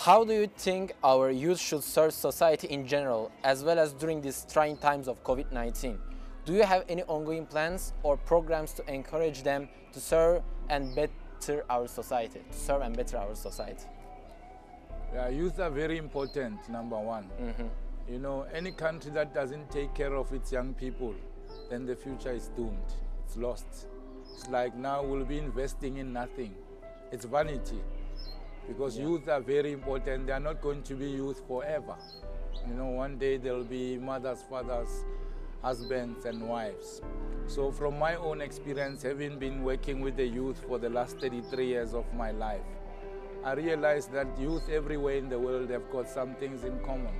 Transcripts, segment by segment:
How do you think our youth should serve society in general, as well as during these trying times of COVID-19? Do you have any ongoing plans or programs to encourage them to serve and better our society? Yeah, youth are very important, number one. You know, any country that doesn't take care of its young people, then the future is doomed. It's lost. It's like now we'll be investing in nothing. It's vanity. Because youth are very important. They are not going to be youth forever. You know, one day there'll be mothers, fathers, husbands and wives. So from my own experience, having been working with the youth for the last 33 years of my life, I realized that youth everywhere in the world have got some things in common.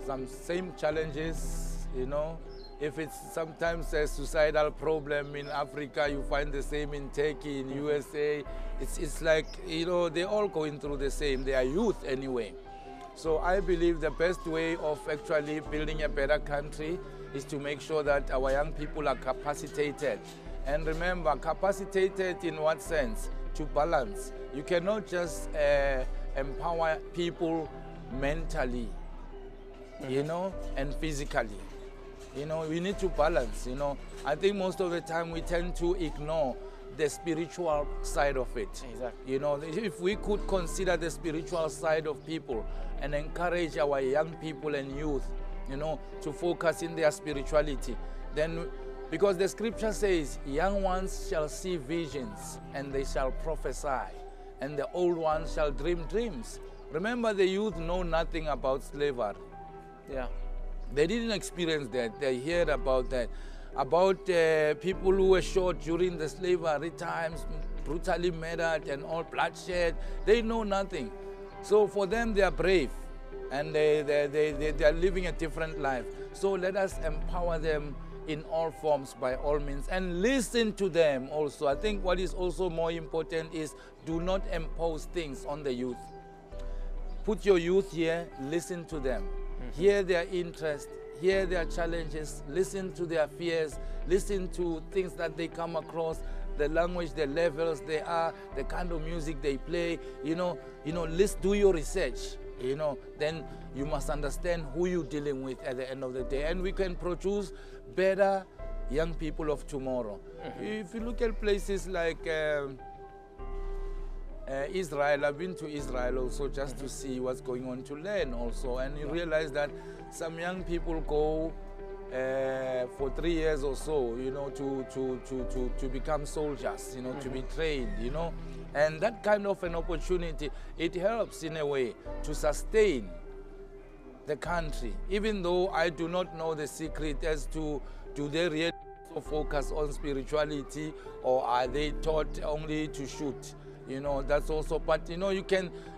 Some same challenges, you know. If it's sometimes a suicidal problem in Africa, you find the same in Turkey, in USA. It's like, you know, they're all going through the same. They are youth anyway. So I believe the best way of actually building a better country is to make sure that our young people are capacitated. And remember, capacitated in what sense? To balance. You cannot just empower people mentally, you know, and physically. You know, we need to balance, you know. I think most of the time we tend to ignore the spiritual side of it. Exactly. You know, if we could consider the spiritual side of people and encourage our young people and youth, you know, to focus in their spirituality, then, because the scripture says, young ones shall see visions and they shall prophesy, and the old ones shall dream dreams. Remember, the youth know nothing about slavery. Yeah. They didn't experience that. They heard about that, about people who were shot during the slavery times, brutally murdered and all bloodshed. They know nothing. So for them, they are brave and they are living a different life. So let us empower them in all forms by all means and listen to them also. I think what is also more important is do not impose things on the youth. Put your youth here, listen to them. Hear their interests, hear their challenges, listen to their fears, listen to things that they come across, the language, the levels they are, the kind of music they play, you know, let's do your research, you know, then you must understand who you're dealing with at the end of the day. And we can produce better young people of tomorrow. If you look at places like Israel, I've been to Israel also just to see what's going on, to learn also, and you realize that some young people go for 3 years or so, you know, to become soldiers, you know, to be trained, you know, and that kind of an opportunity, it helps in a way to sustain the country, even though I do not know the secret as to do they really focus on spirituality or are they taught only to shoot. You know, that's also, but you know,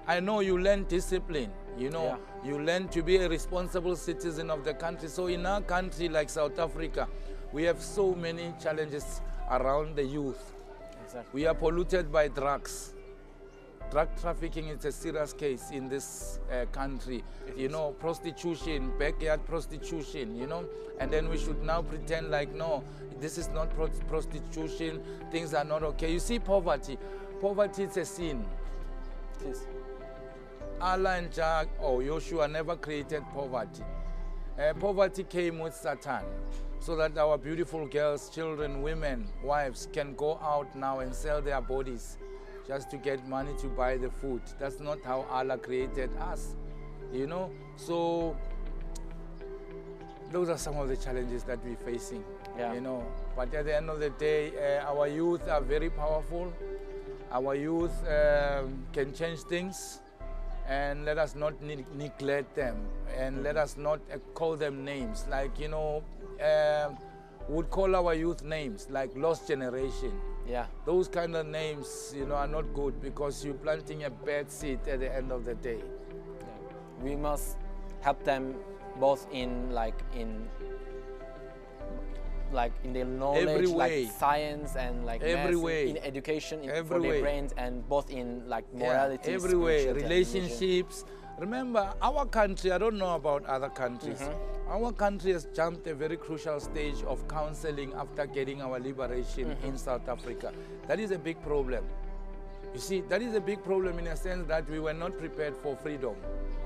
I know you learn discipline, you know, you learn to be a responsible citizen of the country. So in our country like South Africa, we have so many challenges around the youth. Exactly. We are polluted by drugs. Drug trafficking is a serious case in this country. You know, prostitution, backyard prostitution, you know, and then we should now pretend like, no, this is not prostitution, things are not okay. You see, poverty. Poverty is a sin. Yes. Allah and Jah or Joshua never created poverty. Poverty came with Satan, so that our beautiful girls, children, women, wives can go out now and sell their bodies just to get money to buy the food. That's not how Allah created us, you know. So those are some of the challenges that we're facing, you know. But at the end of the day, our youth are very powerful. Our youth can change things, and let us not neglect them, and let us not call them names. Like, you know, would call our youth names like lost generation. Yeah. Those kind of names, you know, are not good because you're planting a bad seed at the end of the day. Yeah. We must help them both in the knowledge, like science and like math, in education, for their brains, and both in like morality, every way, relationships. Remember, our country, I don't know about other countries, our country has jumped a very crucial stage of counseling after getting our liberation in South Africa. That is a big problem. You see, that is a big problem in a sense that we were not prepared for freedom,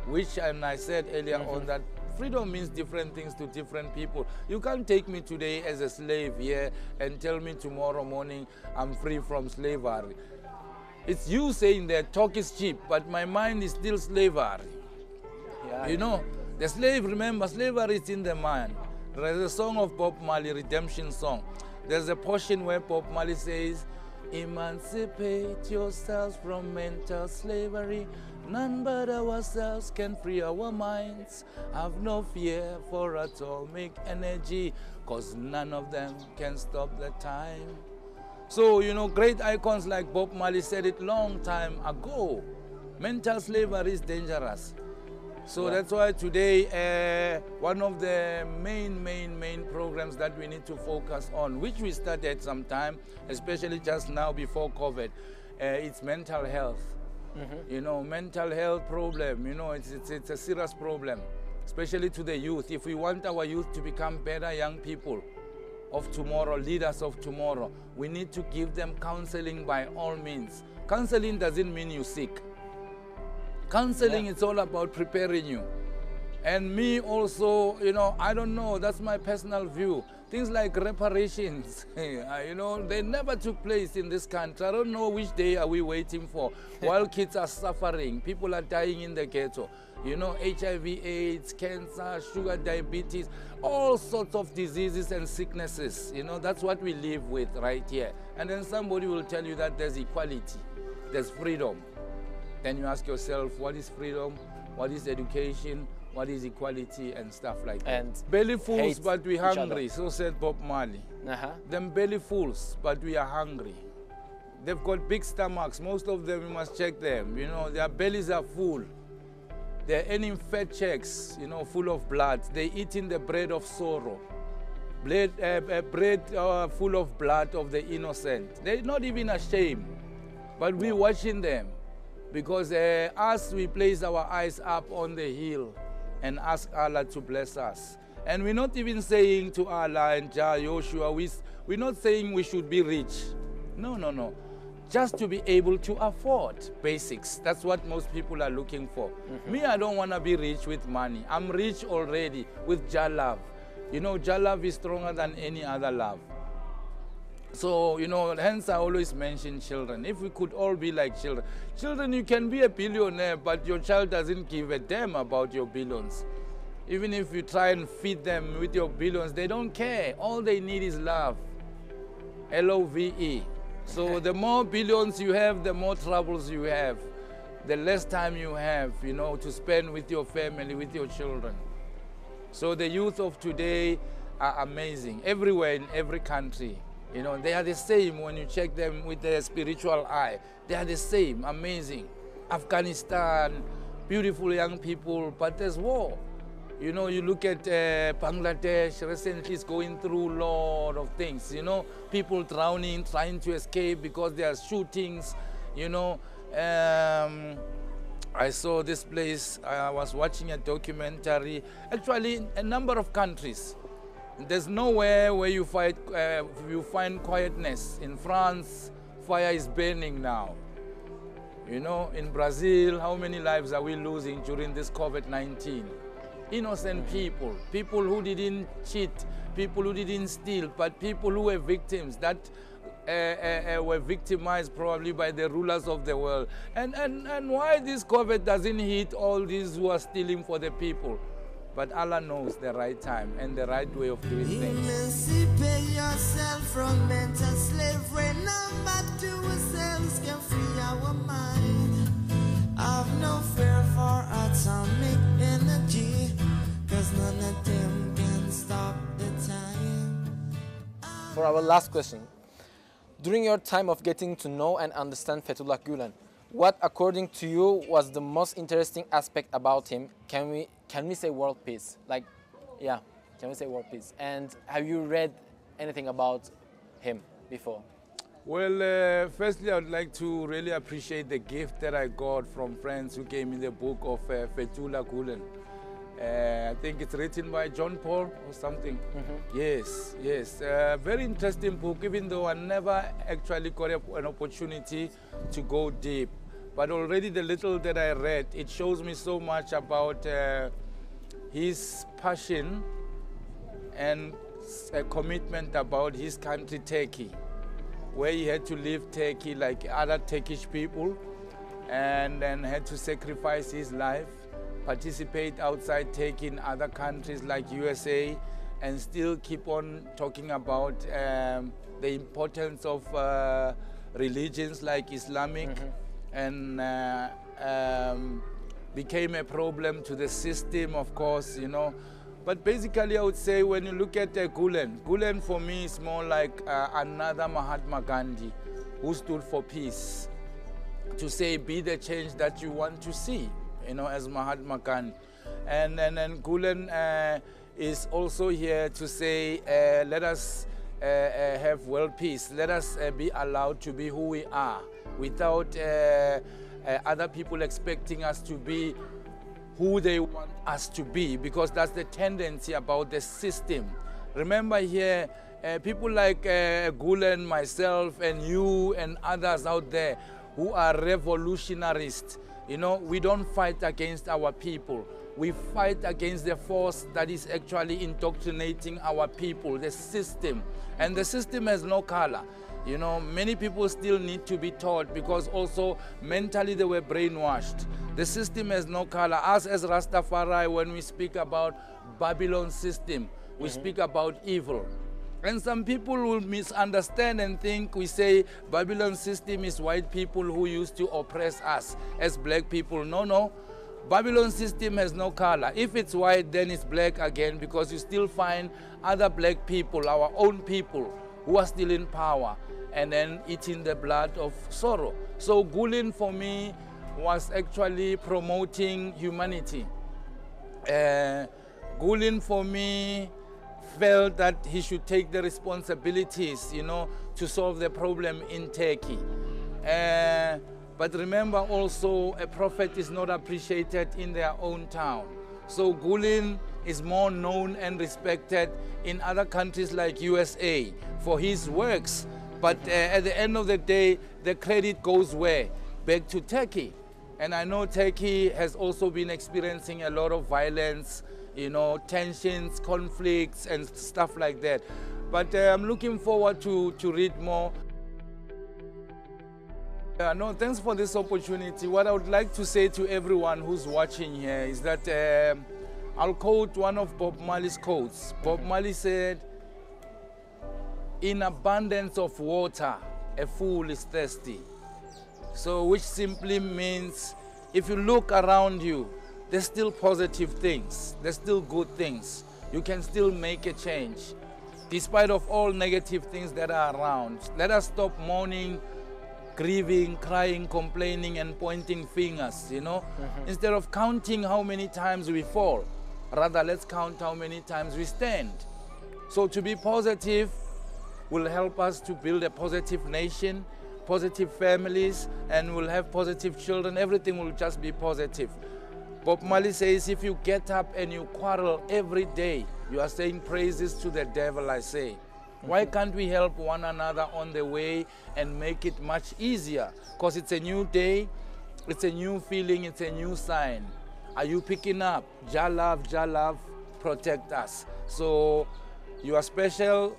which, and I said earlier on that freedom means different things to different people. You can't take me today as a slave here and tell me tomorrow morning I'm free from slavery. It's you saying that talk is cheap, but my mind is still slavery. Yeah, you know, the slave, remember, slavery is in the mind. There's a song of Bob Marley, Redemption Song. There's a portion where Bob Marley says, emancipate yourselves from mental slavery. None but ourselves can free our minds. Have no fear for atomic energy, cause none of them can stop the time. So, you know, great icons like Bob Marley said it long time ago. Mental slavery is dangerous. So that's why today, one of the main programs that we need to focus on, which we started sometime, especially just now before COVID, it's mental health. You know, mental health problem, you know, it's a serious problem, especially to the youth. If we want our youth to become better young people of tomorrow, leaders of tomorrow, we need to give them counseling by all means. Counseling doesn't mean you're sick. Counseling, it's all about preparing you. And me also, you know, I don't know, that's my personal view. Things like reparations, you know, they never took place in this country. I don't know which day are we waiting for. While kids are suffering, people are dying in the ghetto. You know, HIV, AIDS, cancer, sugar, diabetes, all sorts of diseases and sicknesses. You know, that's what we live with right here. And then somebody will tell you that there's equality, there's freedom. Then you ask yourself, what is freedom? What is education? What is equality and stuff like that? And belly fools, but we hungry, so said Bob Marley. Them belly fools, but we are hungry. They've got big stomachs. Most of them, you must check them. You know, their bellies are full. They're earning fat checks, you know, full of blood. They're eating the bread of sorrow. Bread full of blood of the innocent. They're not even ashamed. But we're watching them. Because us, we place our eyes up on the hill and ask Allah to bless us. And we're not even saying to Allah and Jah, Joshua, we're not saying we should be rich. No, no, no. Just to be able to afford basics. That's what most people are looking for. Me, I don't want to be rich with money. I'm rich already with Jah love. You know, Jah love is stronger than any other love. So, you know, hence I always mention children. If we could all be like children. Children, you can be a billionaire, but your child doesn't give a damn about your billions. Even if you try and feed them with your billions, they don't care. All they need is love. L-O-V-E. So the more billions you have, the more troubles you have. The less time you have, you know, to spend with your family, with your children. So the youth of today are amazing. Everywhere in every country. You know, they are the same when you check them with their spiritual eye. They are the same, amazing. Afghanistan, beautiful young people, but there's war. You know, you look at Bangladesh, recently is going through a lot of things. You know, people drowning, trying to escape because there are shootings. You know, I saw this place, I was watching a documentary. Actually, a number of countries. There's nowhere where you find quietness. In France, fire is burning now. You know, in Brazil, how many lives are we losing during this COVID-19? Innocent people, people who didn't cheat, people who didn't steal, but people who were victims that were victimized probably by the rulers of the world. And why this COVID doesn't hit all these who are stealing for the people? But Allah knows the right time and the right way of doing things. Emancipate yourself from mental slavery. Number two, ourselves can free our mind. Have no fear for atomic energy, cause none of them can stop the time. For our last question, during your time of getting to know and understand Fethullah Gülen, what, according to you, was the most interesting aspect about him? Can we say world peace? Like, yeah, can we say world peace? And have you read anything about him before? Well, firstly, I would like to really appreciate the gift that I got from friends who gave me the book of Fethullah Gülen. I think it's written by John Paul or something. Yes, yes. Very interesting book, even though I never actually got an opportunity to go deep. But already the little that I read, it shows me so much about his passion and a commitment about his country, Turkey, where he had to leave Turkey like other Turkish people and then had to sacrifice his life, participate outside Turkey in other countries like USA, and still keep on talking about the importance of religions like Islamic, and became a problem to the system, of course, you know. But basically, I would say when you look at Gülen for me is more like another Mahatma Gandhi who stood for peace, to say be the change that you want to see, you know, as Mahatma Gandhi. And Gülen is also here to say let us have world peace. Let us be allowed to be who we are without other people expecting us to be who they want us to be, because that's the tendency about the system. Remember here, people like Gülen, myself, and you, and others out there who are revolutionists, you know, we don't fight against our people. We fight against the force that is actually indoctrinating our people, the system. And the system has no color. You know, many people still need to be taught, because also mentally they were brainwashed. The system has no color. Us as Rastafari, when we speak about Babylon system, we speak about evil. And some people will misunderstand and think we say Babylon system is white people who used to oppress us as black people. No, no. Babylon system has no color. If it's white, then it's black again, because you still find other black people, our own people, who are still in power and then eating the blood of sorrow. So Gülen for me was actually promoting humanity. Gülen for me felt that he should take the responsibilities, you know, to solve the problem in Turkey. But remember also, a prophet is not appreciated in their own town. So Gülen is more known and respected in other countries like USA for his works. But at the end of the day, the credit goes where? Back to Turkey. And I know Turkey has also been experiencing a lot of violence, you know, tensions, conflicts, and stuff like that. But I'm looking forward to read more. No, thanks for this opportunity. What I would like to say to everyone who's watching here is that I'll quote one of Bob Marley's quotes. Bob Marley said, "In abundance of water, a fool is thirsty." So, which simply means if you look around you, there's still positive things, there's still good things. You can still make a change, despite of all negative things that are around. Let us stop mourning, grieving, crying, complaining, and pointing fingers, you know. Instead of counting how many times we fall, rather let's count how many times we stand. So to be positive will help us to build a positive nation, positive families, and we'll have positive children. Everything will just be positive. Bob Marley says, if you get up and you quarrel every day, you are saying praises to the devil, I say. Why can't we help one another on the way and make it much easier? Because it's a new day, it's a new feeling, it's a new sign. Are you picking up? Jah love, protect us. So you are special,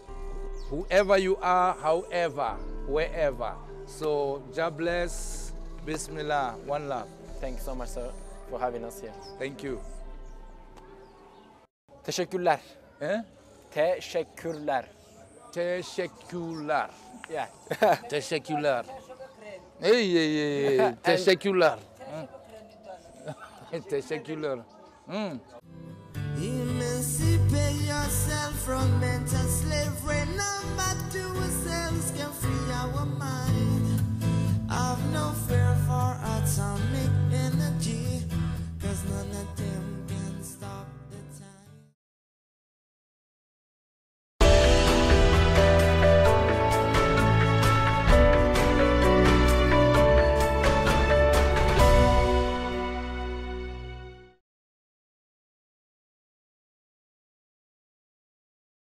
whoever you are, however, wherever. So Jah bless, Bismillah, one love. Thank you so much, sir, for having us here. Thank you. Teşekkürler. Teşekkürler. Teşekkürler. Yeah. Teşekkürler. Hey. Teşekkürler. Teşekkürler. Emancipate yourself from mental